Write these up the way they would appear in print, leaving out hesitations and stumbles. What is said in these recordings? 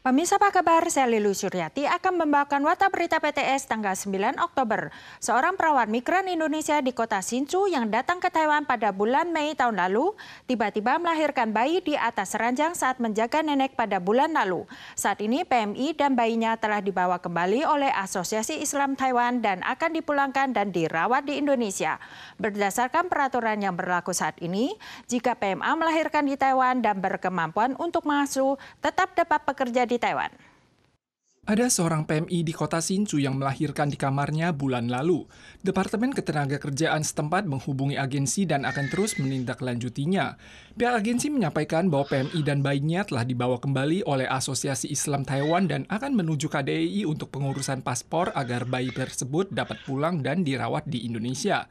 Pemirsa apa kabar? Saya Lilu Suryati akan membawakan Warta Berita PTS tanggal 9 Oktober. Seorang perawat migran Indonesia di kota Hsinchu yang datang ke Taiwan pada bulan Mei tahun lalu, tiba-tiba melahirkan bayi di atas ranjang saat menjaga nenek pada bulan lalu. Saat ini PMI dan bayinya telah dibawa kembali oleh Asosiasi Islam Taiwan dan akan dipulangkan dan dirawat di Indonesia. Berdasarkan peraturan yang berlaku saat ini, jika PMA melahirkan di Taiwan dan berkemampuan untuk mengasuh, tetap dapat bekerja di Taiwan. Ada seorang PMI di kota Hsinchu yang melahirkan di kamarnya bulan lalu. Departemen Ketenagakerjaan setempat menghubungi agensi dan akan terus menindaklanjutinya. Pihak agensi menyampaikan bahwa PMI dan bayinya telah dibawa kembali oleh Asosiasi Islam Taiwan dan akan menuju KDII untuk pengurusan paspor agar bayi tersebut dapat pulang dan dirawat di Indonesia.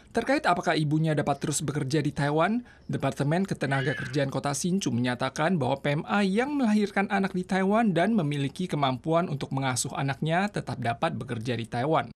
Terkait apakah ibunya dapat terus bekerja di Taiwan, Departemen Ketenagakerjaan Kota Hsinchu menyatakan bahwa PMA yang melahirkan anak di Taiwan dan memiliki kemampuan untuk mengasuh anaknya tetap dapat bekerja di Taiwan.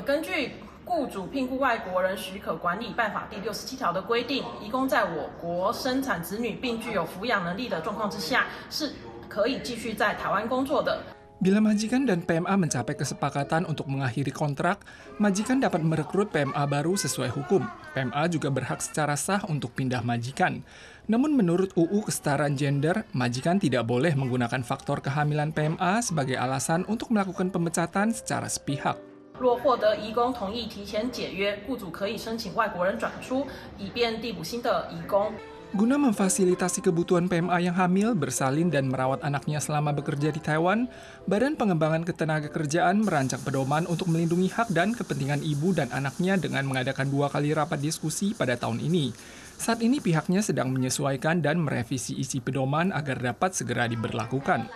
根据雇主聘雇外国人许可管理办法第67条的规定，移工在我国生产子女并具有抚养能力的状况之下，是可以继续在台湾工作的。 Bila majikan dan PMA mencapai kesepakatan untuk mengakhiri kontrak, majikan dapat merekrut PMA baru sesuai hukum. PMA juga berhak secara sah untuk pindah majikan. Namun menurut UU Kesetaraan Gender, majikan tidak boleh menggunakan faktor kehamilan PMA sebagai alasan untuk melakukan pemecatan secara sepihak. 若获得移工同意提前解约，雇主可以申请外国人转出，以便递补新的移工。 Guna memfasilitasi kebutuhan PMA yang hamil, bersalin, dan merawat anaknya selama bekerja di Taiwan, Badan Pengembangan Ketenagakerjaan merancang pedoman untuk melindungi hak dan kepentingan ibu dan anaknya dengan mengadakan 2 kali rapat diskusi pada tahun ini. Saat ini pihaknya sedang menyesuaikan dan merevisi isi pedoman agar dapat segera diberlakukan.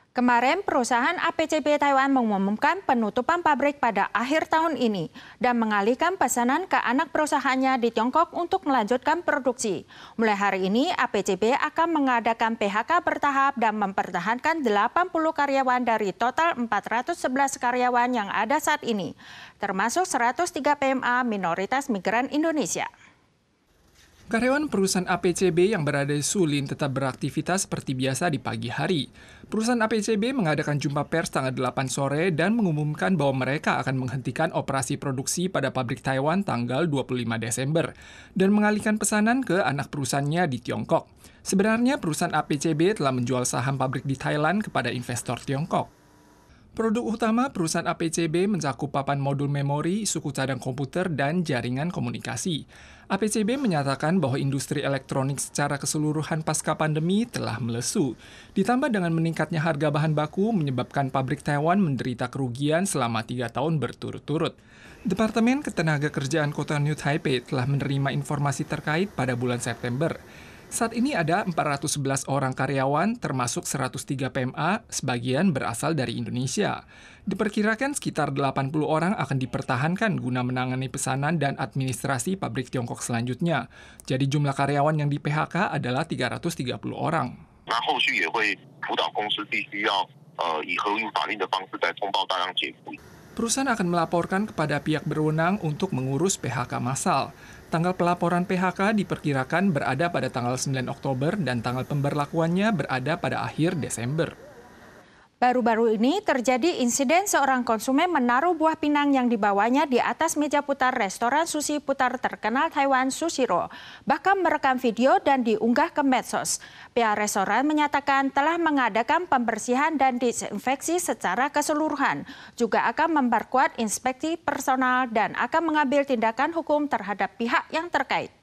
Kemarin, perusahaan APCB Taiwan mengumumkan penutupan pabrik pada akhir tahun ini dan mengalihkan pesanan ke anak perusahaannya di Tiongkok untuk melanjutkan produksi. Mulai hari ini, APCB akan mengadakan PHK bertahap dan mempertahankan 80 karyawan dari total 411 karyawan yang ada saat ini, termasuk 103 PMA minoritas migran Indonesia. Karyawan perusahaan APCB yang berada di Sulin tetap beraktivitas seperti biasa di pagi hari. Perusahaan APCB mengadakan jumpa pers tanggal 8 sore dan mengumumkan bahwa mereka akan menghentikan operasi produksi pada pabrik Taiwan tanggal 25 Desember dan mengalihkan pesanan ke anak perusahaannya di Tiongkok. Sebenarnya perusahaan APCB telah menjual saham pabrik di Thailand kepada investor Tiongkok. Produk utama perusahaan APCB mencakup papan modul memori, suku cadang komputer, dan jaringan komunikasi. APCB menyatakan bahwa industri elektronik secara keseluruhan pasca pandemi telah melesu. Ditambah dengan meningkatnya harga bahan baku menyebabkan pabrik Taiwan menderita kerugian selama 3 tahun berturut-turut. Departemen Ketenagakerjaan Kota New Taipei telah menerima informasi terkait pada bulan September. Saat ini ada 411 orang karyawan, termasuk 103 PMA, sebagian berasal dari Indonesia. Diperkirakan sekitar 80 orang akan dipertahankan guna menangani pesanan dan administrasi pabrik Tiongkok selanjutnya. Jadi jumlah karyawan yang di PHK adalah 330 orang. Perusahaan akan melaporkan kepada pihak berwenang untuk mengurus PHK massal. Tanggal pelaporan PHK diperkirakan berada pada tanggal 9 Oktober dan tanggal pemberlakuannya berada pada akhir Desember. Baru-baru ini terjadi insiden seorang konsumen menaruh buah pinang yang dibawanya di atas meja putar restoran sushi putar terkenal Taiwan Sushiro, bahkan merekam video dan diunggah ke medsos. Pihak restoran menyatakan telah mengadakan pembersihan dan disinfeksi secara keseluruhan, juga akan memperkuat inspeksi personal dan akan mengambil tindakan hukum terhadap pihak yang terkait.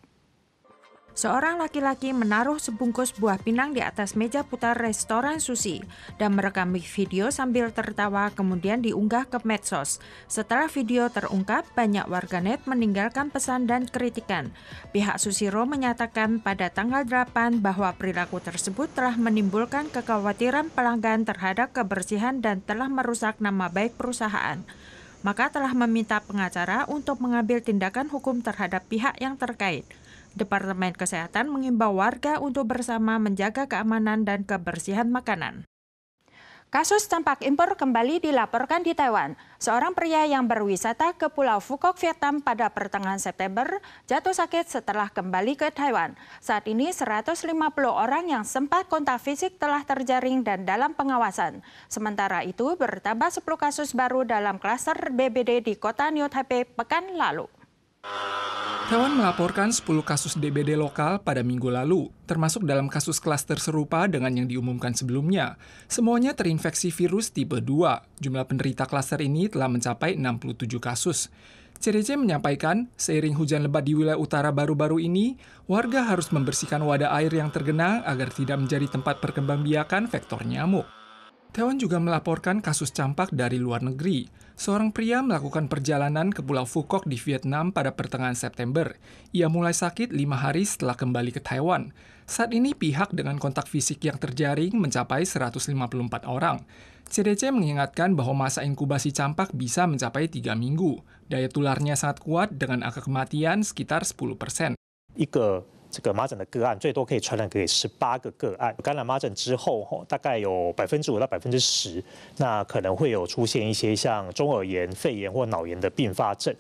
Seorang laki-laki menaruh sebungkus buah pinang di atas meja putar restoran sushi dan merekam video sambil tertawa kemudian diunggah ke medsos. Setelah video terungkap, banyak warganet meninggalkan pesan dan kritikan. Pihak Sushiro menyatakan pada tanggal 8 bahwa perilaku tersebut telah menimbulkan kekhawatiran pelanggan terhadap kebersihan dan telah merusak nama baik perusahaan. Maka telah meminta pengacara untuk mengambil tindakan hukum terhadap pihak yang terkait. Departemen Kesehatan mengimbau warga untuk bersama menjaga keamanan dan kebersihan makanan. Kasus campak impor kembali dilaporkan di Taiwan. Seorang pria yang berwisata ke Pulau Phuoc, Vietnam pada pertengahan September jatuh sakit setelah kembali ke Taiwan. Saat ini 150 orang yang sempat kontak fisik telah terjaring dan dalam pengawasan. Sementara itu bertambah 10 kasus baru dalam klaster DBD di kota New Taipei pekan lalu. Taiwan melaporkan 10 kasus DBD lokal pada minggu lalu, termasuk dalam kasus klaster serupa dengan yang diumumkan sebelumnya. Semuanya terinfeksi virus tipe 2. Jumlah penderita klaster ini telah mencapai 67 kasus. CDC menyampaikan, seiring hujan lebat di wilayah utara baru-baru ini, warga harus membersihkan wadah air yang tergenang agar tidak menjadi tempat perkembangbiakan vektor nyamuk. Taiwan juga melaporkan kasus campak dari luar negeri. Seorang pria melakukan perjalanan ke Pulau Phuoc di Vietnam pada pertengahan September. Ia mulai sakit 5 hari setelah kembali ke Taiwan. Saat ini pihak dengan kontak fisik yang terjaring mencapai 154 orang. CDC mengingatkan bahwa masa inkubasi campak bisa mencapai 3 minggu. Daya tularnya sangat kuat dengan angka kematian sekitar 10%. 这个麻疹的个案最多可以传染给18个个案，感染麻疹之后，大概有5%到10%，那可能会有出现一些像中耳炎、肺炎或脑炎的并发症。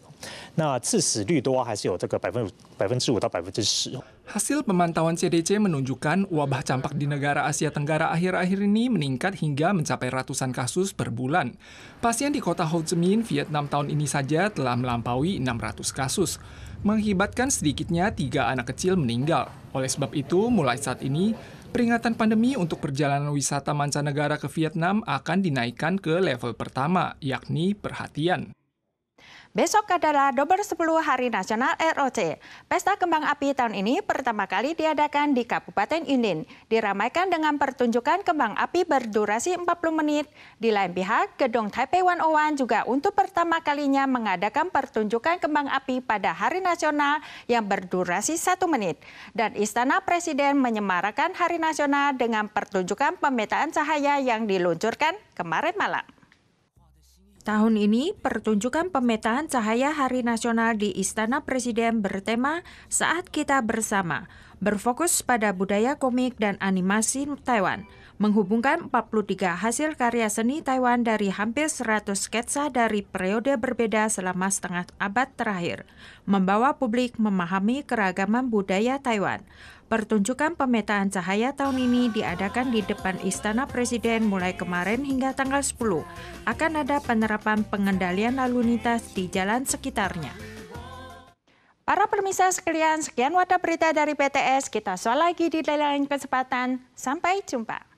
那致死率的话，还是有这个5%到10%。 Hasil pemantauan CDC menunjukkan wabah campak di negara Asia Tenggara akhir-akhir ini meningkat hingga mencapai ratusan kasus per bulan. Pasien di kota Ho Chi Minh, Vietnam tahun ini saja telah melampaui 600 kasus, mengakibatkan sedikitnya 3 anak kecil meninggal. Oleh sebab itu, mulai saat ini, peringatan pandemi untuk perjalanan wisata mancanegara ke Vietnam akan dinaikkan ke level pertama, yakni perhatian. Besok adalah Double 10 Hari Nasional ROC. Pesta kembang api tahun ini pertama kali diadakan di Kabupaten Yunlin. Diramaikan dengan pertunjukan kembang api berdurasi 40 menit. Di lain pihak, Gedung Taipei 101 juga untuk pertama kalinya mengadakan pertunjukan kembang api pada Hari Nasional yang berdurasi 1 menit. Dan Istana Presiden menyemarakan Hari Nasional dengan pertunjukan pemetaan cahaya yang diluncurkan kemarin malam. Tahun ini, pertunjukan pemetaan cahaya Hari Nasional di Istana Presiden bertema Saat Kita Bersama, berfokus pada budaya komik dan animasi Taiwan, menghubungkan 43 hasil karya seni Taiwan dari hampir 100 sketsa dari periode berbeda selama setengah abad terakhir, membawa publik memahami keragaman budaya Taiwan. Pertunjukan pemetaan cahaya tahun ini diadakan di depan Istana Presiden mulai kemarin hingga tanggal 10. Akan ada penerapan pengendalian lalu lintas di jalan sekitarnya. Para pemirsa sekalian, sekian wadah berita dari PTS. Kita soal lagi di lain kesempatan. Sampai jumpa.